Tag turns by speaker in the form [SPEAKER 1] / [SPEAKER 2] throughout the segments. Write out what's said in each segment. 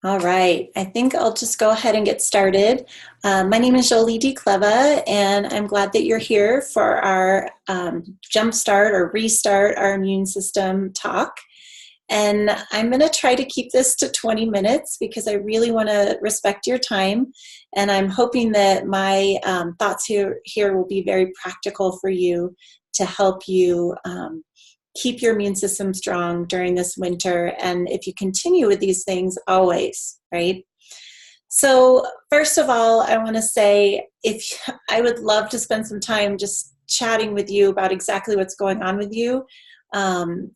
[SPEAKER 1] All right, I think I'll just go ahead and get started. My name is Jolie DeCleva, and I'm glad that you're here for our Jumpstart or Restart Our Immune System talk. And I'm going to try to keep this to 20 minutes because I really want to respect your time. And I'm hoping that my thoughts here will be very practical for you to help you keep your immune system strong during this winter. And if you continue with these things, always, right? So first of all, I want to say I would love to spend some time just chatting with you about exactly what's going on with you. And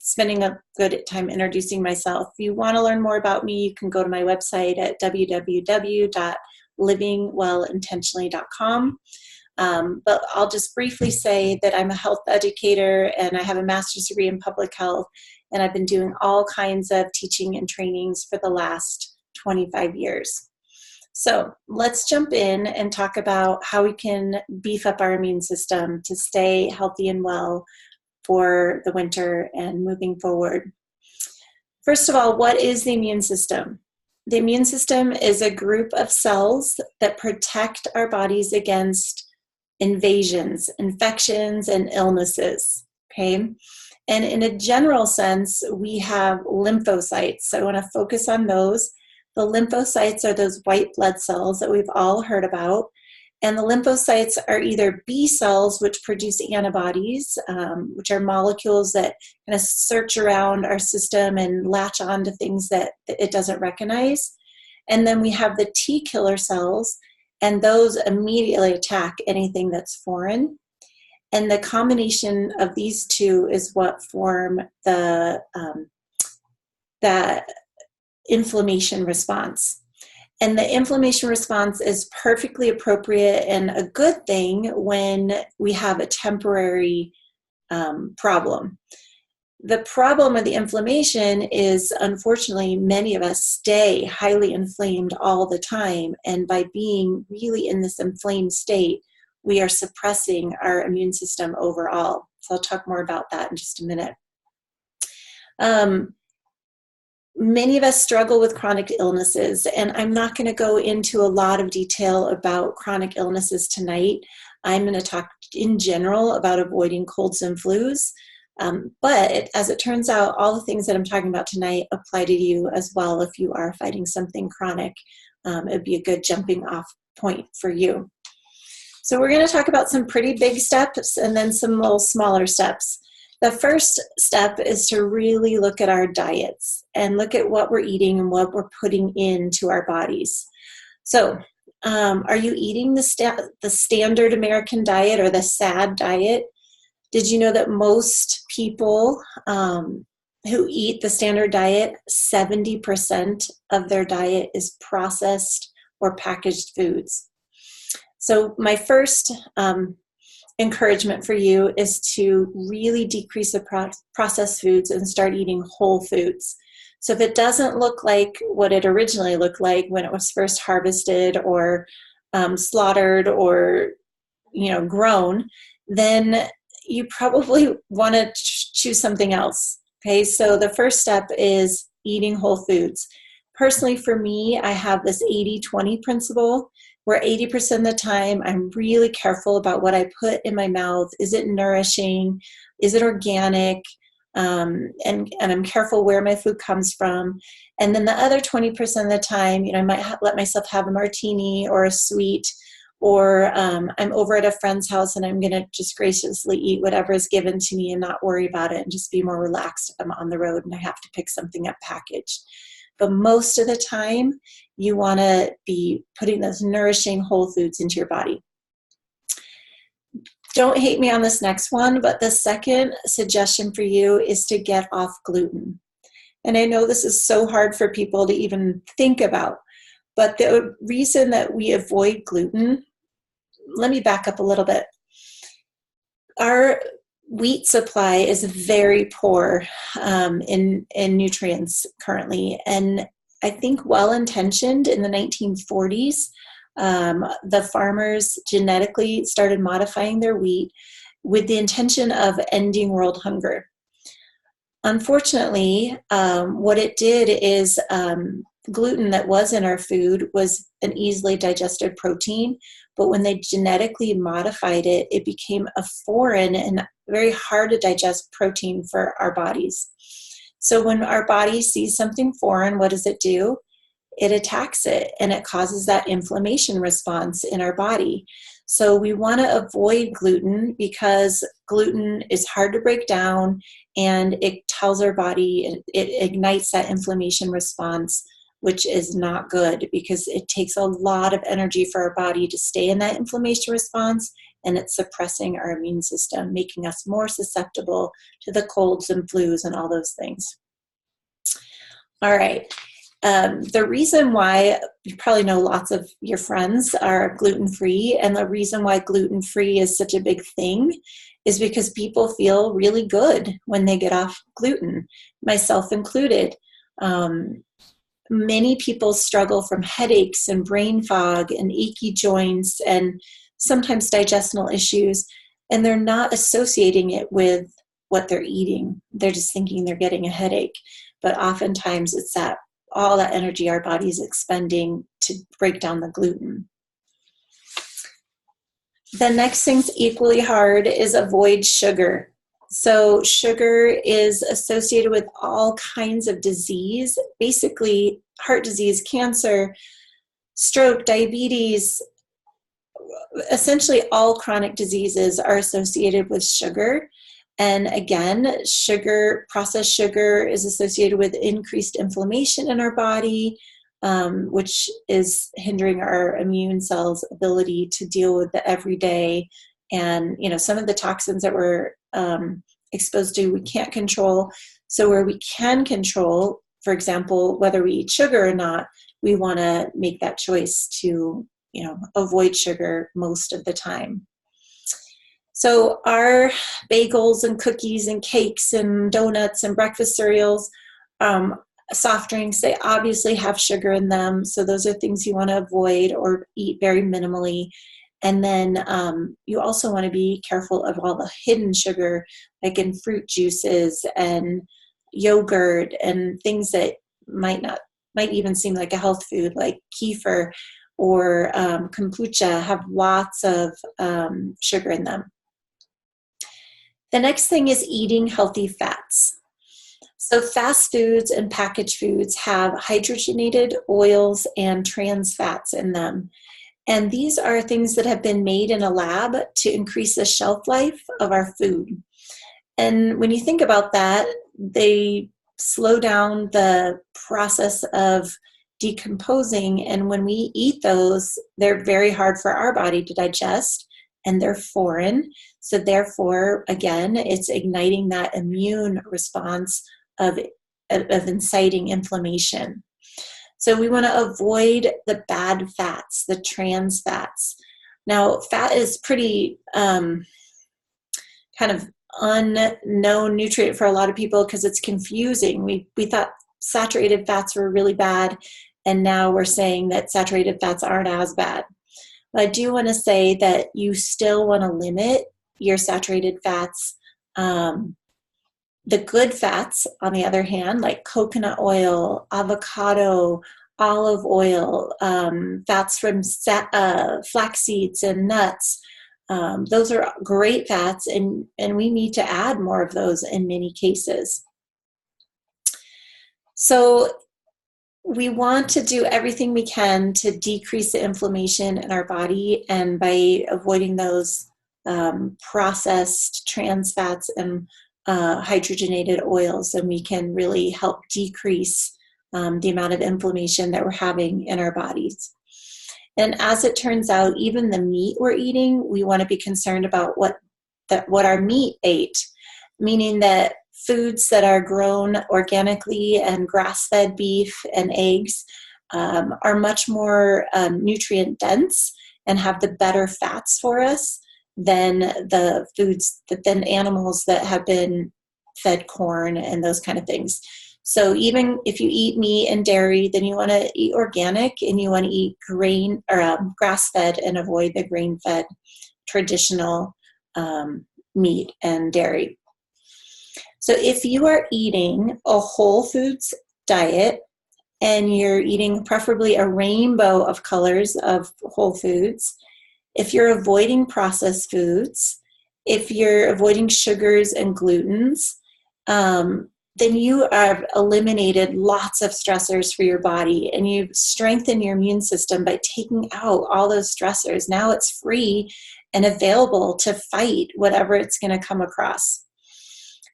[SPEAKER 1] spending a good time introducing myself. If you want to learn more about me, you can go to my website at www.livingwellintentionally.com. But I'll just briefly say that I'm a health educator and I have a master's degree in public health, and I've been doing all kinds of teaching and trainings for the last 25 years. So let's jump in and talk about how we can beef up our immune system to stay healthy and well for the winter and moving forward. First of all, what is the immune system? The immune system is a group of cells that protect our bodies against invasions, infections, and illnesses, okay? And in a general sense, we have lymphocytes. So I want to focus on those. The lymphocytes are those white blood cells that we've all heard about. And the lymphocytes are either B cells, which produce antibodies, which are molecules that kind of search around our system and latch on to things that it doesn't recognize. And then we have the T killer cells, and those immediately attack anything that's foreign. And the combination of these two is what form the inflammation response. And the inflammation response is perfectly appropriate and a good thing when we have a temporary problem. The problem with the inflammation is, unfortunately, many of us stay highly inflamed all the time. And by being really in this inflamed state, we are suppressing our immune system overall. So I'll talk more about that in just a minute. Many of us struggle with chronic illnesses, and I'm not going to go into a lot of detail about chronic illnesses tonight. I'm going to talk in general about avoiding colds and flus, but as it turns out, all the things that I'm talking about tonight apply to you as well. If you are fighting something chronic, it would be a good jumping off point for you. So we're going to talk about some pretty big steps and then some little smaller steps. The first step is to really look at our diets and look at what we're eating and what we're putting into our bodies. So, are you eating the standard American diet or the SAD diet? Did you know that most people who eat the standard diet, 70% of their diet is processed or packaged foods? So my first encouragement for you is to really decrease the processed foods and start eating whole foods. So if it doesn't look like what it originally looked like when it was first harvested or slaughtered or grown, then you probably want to choose something else. Okay, so the first step is eating whole foods. Personally, for me, I have this 80-20 principle, where 80% of the time I'm really careful about what I put in my mouth. Is it nourishing? Is it organic? And I'm careful where my food comes from. And then the other 20% of the time, I might let myself have a martini or a sweet, or I'm over at a friend's house and I'm going to just graciously eat whatever is given to me and not worry about it and just be more relaxed if I'm on the road and I have to pick something up packaged. But most of the time, you want to be putting those nourishing whole foods into your body. Don't hate me on this next one, but the second suggestion for you is to get off gluten. And I know this is so hard for people to even think about, but the reason that we avoid gluten, let me back up a little bit. Our wheat supply is very poor in nutrients currently. And I think well-intentioned in the 1940s, the farmers genetically started modifying their wheat with the intention of ending world hunger. Unfortunately, what it did is gluten that was in our food was an easily digested protein, but when they genetically modified it, it became a foreign and very hard to digest protein for our bodies. So when our body sees something foreign, what does it do? It attacks it, and it causes that inflammation response in our body. So we want to avoid gluten because gluten is hard to break down, and it tells our body, it ignites that inflammation response, which is not good because it takes a lot of energy for our body to stay in that inflammation response, and it's suppressing our immune system, making us more susceptible to the colds and flus and all those things. All right. The reason why, you probably know lots of your friends are gluten-free, and the reason why gluten-free is such a big thing is because people feel really good when they get off gluten, myself included. Many people struggle from headaches and brain fog and achy joints and sometimes digestional issues, and they're not associating it with what they're eating. They're just thinking they're getting a headache, but oftentimes it's that all that energy our body is expending to break down the gluten. The next thing's equally hard is avoid sugar. So sugar is associated with all kinds of disease, basically heart disease, cancer, stroke, diabetes. Essentially all chronic diseases are associated with sugar. And again, processed sugar is associated with increased inflammation in our body, which is hindering our immune cells' ability to deal with the everyday. And, some of the toxins that we're exposed to, we can't control. So where we can control, for example, whether we eat sugar or not, we want to make that choice to, avoid sugar most of the time. So our bagels and cookies and cakes and donuts and breakfast cereals, soft drinks, they obviously have sugar in them. So those are things you want to avoid or eat very minimally. And then you also want to be careful of all the hidden sugar, like in fruit juices and yogurt and things that might even seem like a health food, like kefir or kombucha, have lots of sugar in them. The next thing is eating healthy fats. So fast foods and packaged foods have hydrogenated oils and trans fats in them. And these are things that have been made in a lab to increase the shelf life of our food. And when you think about that, they slow down the process of decomposing. And when we eat those, they're very hard for our body to digest, and they're foreign. So therefore, again, it's igniting that immune response of inciting inflammation. So we want to avoid the bad fats, the trans fats. Now, fat is pretty kind of unknown nutrient for a lot of people because it's confusing. We thought saturated fats were really bad, and now we're saying that saturated fats aren't as bad. But I do want to say that you still want to limit your saturated fats. The good fats, on the other hand, like coconut oil, avocado, olive oil, fats from flax seeds and nuts, those are great fats, and we need to add more of those in many cases. So we want to do everything we can to decrease the inflammation in our body, and by avoiding those processed trans fats and hydrogenated oils, then we can really help decrease the amount of inflammation that we're having in our bodies. And as it turns out, even the meat we're eating, we want to be concerned about what our meat ate, meaning that foods that are grown organically and grass-fed beef and eggs are much more nutrient dense and have the better fats for us than the foods than animals that have been fed corn and those kind of things. So even if you eat meat and dairy, then you want to eat organic, and you want to eat grain or grass-fed and avoid the grain-fed traditional meat and dairy. So if you are eating a whole foods diet, and you're eating preferably a rainbow of colors of whole foods, if you're avoiding processed foods, if you're avoiding sugars and glutens, then you have eliminated lots of stressors for your body, and you've strengthened your immune system by taking out all those stressors. Now it's free and available to fight whatever it's going to come across.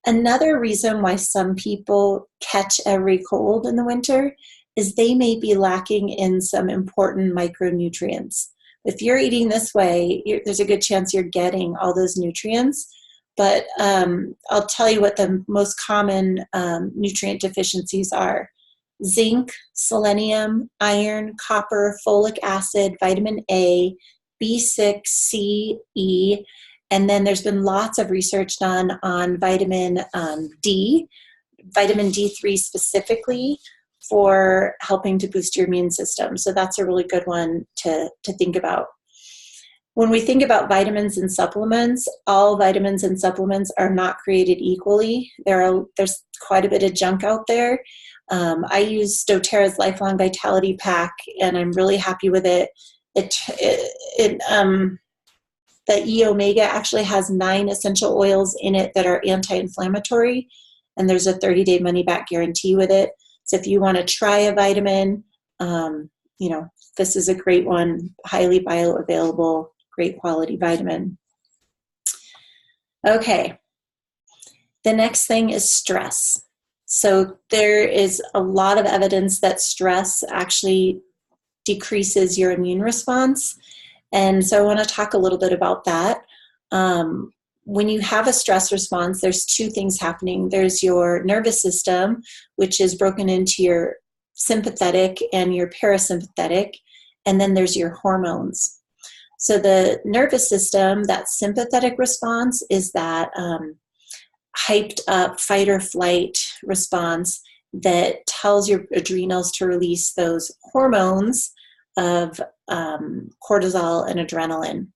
[SPEAKER 1] Another reason why some people catch every cold in the winter is they may be lacking in some important micronutrients. If you're eating this way, there's a good chance you're getting all those nutrients. But I'll tell you what the most common nutrient deficiencies are: zinc, selenium, iron, copper, folic acid, vitamin A, B6, C, E, and then there's been lots of research done on vitamin D, vitamin D3 specifically, for helping to boost your immune system. So that's a really good one to think about. When we think about vitamins and supplements, all vitamins and supplements are not created equally. There's quite a bit of junk out there. I use doTERRA's Lifelong Vitality Pack, and I'm really happy with it. The E Omega actually has 9 essential oils in it that are anti-inflammatory, and there's a 30-day money-back guarantee with it. So if you want to try a vitamin, this is a great one, highly bioavailable, great quality vitamin. Okay, the next thing is stress. So there is a lot of evidence that stress actually decreases your immune response. And so I want to talk a little bit about that. When you have a stress response, there's 2 things happening. There's your nervous system, which is broken into your sympathetic and your parasympathetic, and then there's your hormones. So the nervous system, that sympathetic response, is that hyped up fight or flight response that tells your adrenals to release those hormones of cortisol and adrenaline.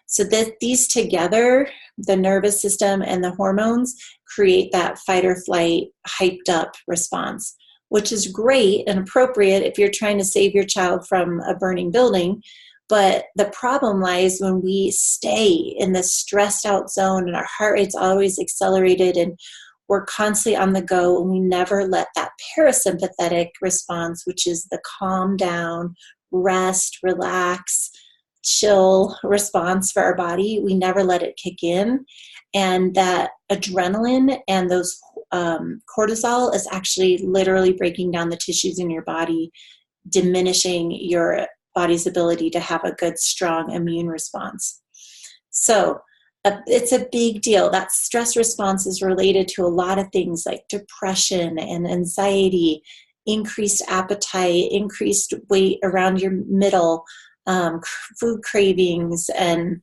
[SPEAKER 1] So that these together, the nervous system and the hormones, create that fight or flight hyped up response, which is great and appropriate if you're trying to save your child from a burning building. But the problem lies when we stay in this stressed out zone and our heart rate's always accelerated and we're constantly on the go, and we never let that parasympathetic response, which is the calm down, rest, relax, chill response for our body, we never let it kick in. And that adrenaline and those cortisol is actually literally breaking down the tissues in your body, diminishing your body's ability to have a good, strong immune response. So it's a big deal. That stress response is related to a lot of things like depression and anxiety, increased appetite, increased weight around your middle, food cravings, and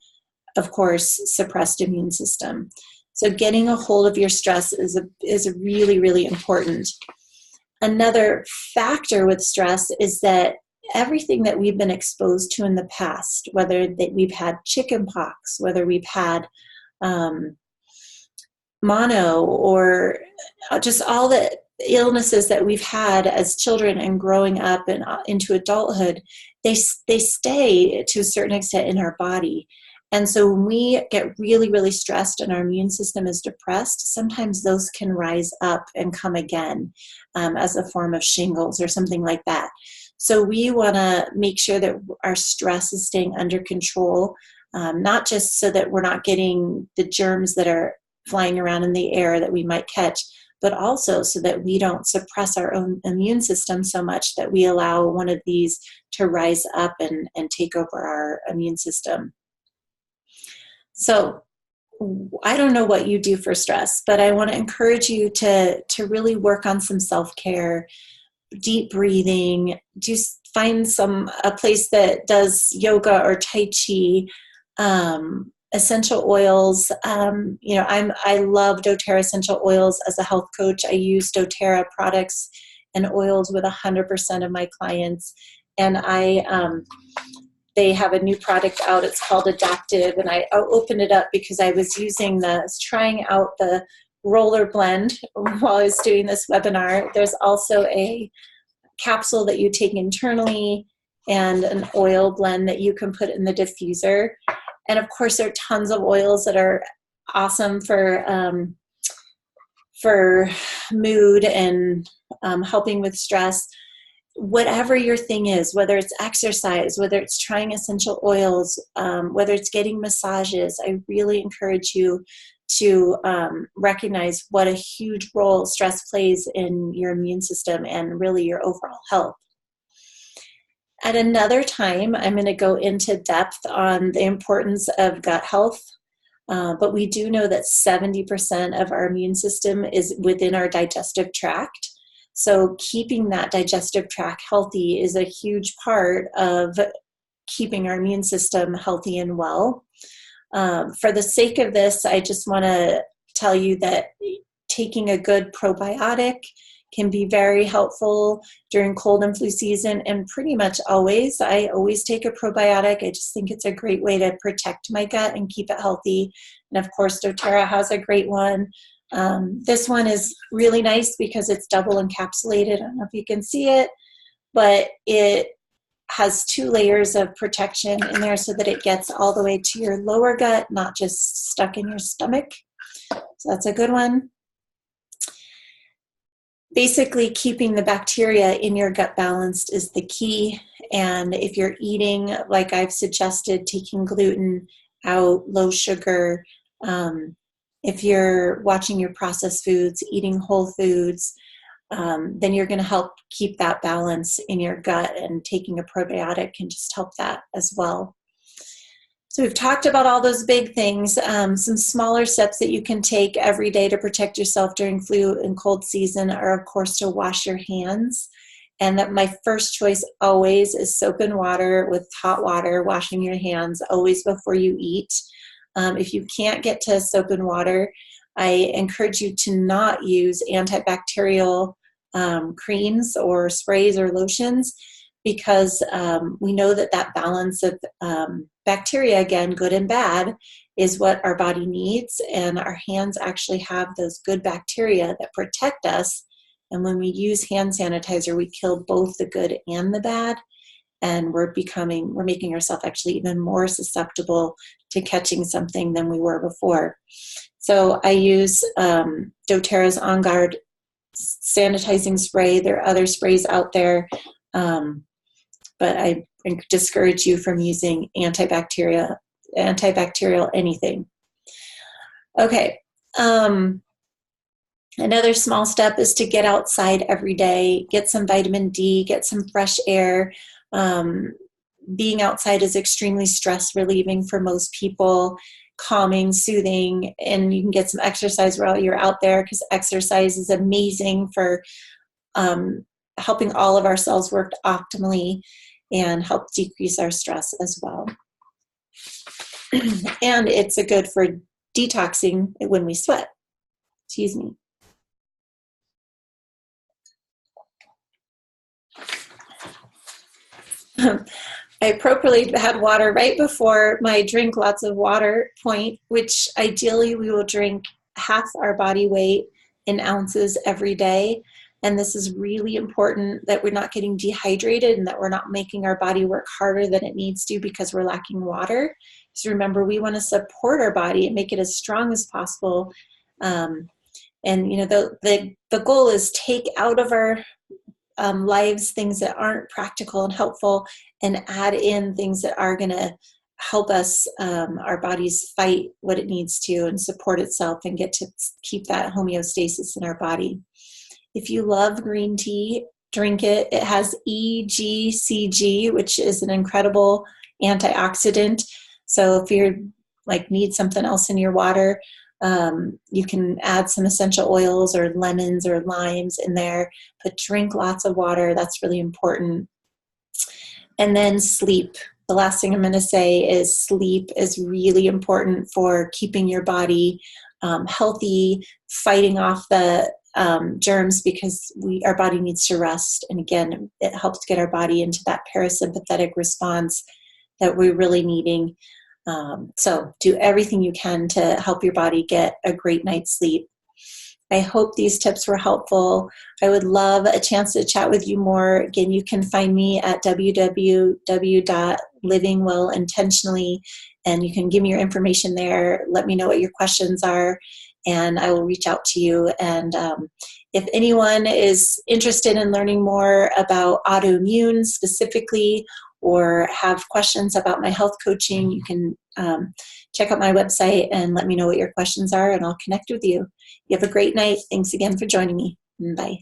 [SPEAKER 1] of course, suppressed immune system. So getting a hold of your stress is really, really important. Another factor with stress is that everything that we've been exposed to in the past, whether that we've had chicken pox, whether we've had mono, or just all the illnesses that we've had as children and growing up and into adulthood, they stay to a certain extent in our body. And so when we get really, really stressed and our immune system is depressed, sometimes those can rise up and come again as a form of shingles or something like that. So we want to make sure that our stress is staying under control, not just so that we're not getting the germs that are flying around in the air that we might catch, but also so that we don't suppress our own immune system so much that we allow one of these to rise up and take over our immune system. So I don't know what you do for stress, but I want to encourage you to really work on some self-care, deep breathing, just find a place that does yoga or Tai Chi, essential oils. I love doTERRA essential oils as a health coach. I use doTERRA products and oils with 100% of my clients. And they have a new product out. It's called Adaptive. And I opened it up because I was trying out the roller blend while I was doing this webinar. There's also a capsule that you take internally and an oil blend that you can put in the diffuser. And of course, there are tons of oils that are awesome for mood and helping with stress. Whatever your thing is, whether it's exercise, whether it's trying essential oils, whether it's getting massages, I really encourage you to recognize what a huge role stress plays in your immune system and really your overall health. At another time, I'm going to go into depth on the importance of gut health, but we do know that 70% of our immune system is within our digestive tract. So keeping that digestive tract healthy is a huge part of keeping our immune system healthy and well. For the sake of this, I just want to tell you that taking a good probiotic can be very helpful during cold and flu season, and pretty much always. I always take a probiotic. I just think it's a great way to protect my gut and keep it healthy. And of course, doTERRA has a great one. This one is really nice because it's double encapsulated. I don't know if you can see it, but it has 2 layers of protection in there so that it gets all the way to your lower gut, not just stuck in your stomach. So that's a good one. Basically, keeping the bacteria in your gut balanced is the key. And if you're eating, like I've suggested, taking gluten out, low sugar, if you're watching your processed foods, eating whole foods, then you're going to help keep that balance in your gut, and taking a probiotic can just help that as well. So we've talked about all those big things. Some smaller steps that you can take every day to protect yourself during flu and cold season are, of course, to wash your hands. And that my first choice always is soap and water with hot water, washing your hands always before you eat. If you can't get to soap and water, I encourage you to not use antibacterial creams or sprays or lotions, because we know that that balance of bacteria, again, good and bad, is what our body needs. And our hands actually have those good bacteria that protect us. And when we use hand sanitizer, we kill both the good and the bad. And we're making ourselves actually even more susceptible to catching something than we were before. So I use doTERRA's On Guard sanitizing spray. There are other sprays out there, but I discourage you from using antibacterial anything. Okay. Another small step is to get outside every day, get some vitamin D, get some fresh air. Being outside is extremely stress relieving for most people, calming, soothing, and you can get some exercise while you're out there, because exercise is amazing for helping all of our cells work optimally and help decrease our stress as well. And it's a good for detoxing when we sweat. Excuse me. I appropriately had water right before my drink lots of water point, which ideally we will drink half our body weight in ounces every day. And this is really important, that we're not getting dehydrated and that we're not making our body work harder than it needs to because we're lacking water. So remember, we want to support our body and make it as strong as possible. And you know, the goal is take out of our lives things that aren't practical and helpful, and add in things that are going to help us, our bodies fight what it needs to and support itself and get to keep that homeostasis in our body. If you love green tea, drink it. It has EGCG, which is an incredible antioxidant. So if you need something else in your water, you can add some essential oils or lemons or limes in there, but drink lots of water. That's really important. And then sleep. The last thing I'm going to say is sleep is really important for keeping your body healthy, fighting off the germs, because our body needs to rest. And again, it helps get our body into that parasympathetic response that we're really needing. So do everything you can to help your body get a great night's sleep. I hope these tips were helpful. I would love a chance to chat with you more. Again, you can find me at www.livingwellintentionally, and you can give me your information there. Let me know what your questions are, and I will reach out to you. And if anyone is interested in learning more about autoimmune specifically, or have questions about my health coaching, you can check out my website and let me know what your questions are, and I'll connect with you. You have a great night. Thanks again for joining me. Bye.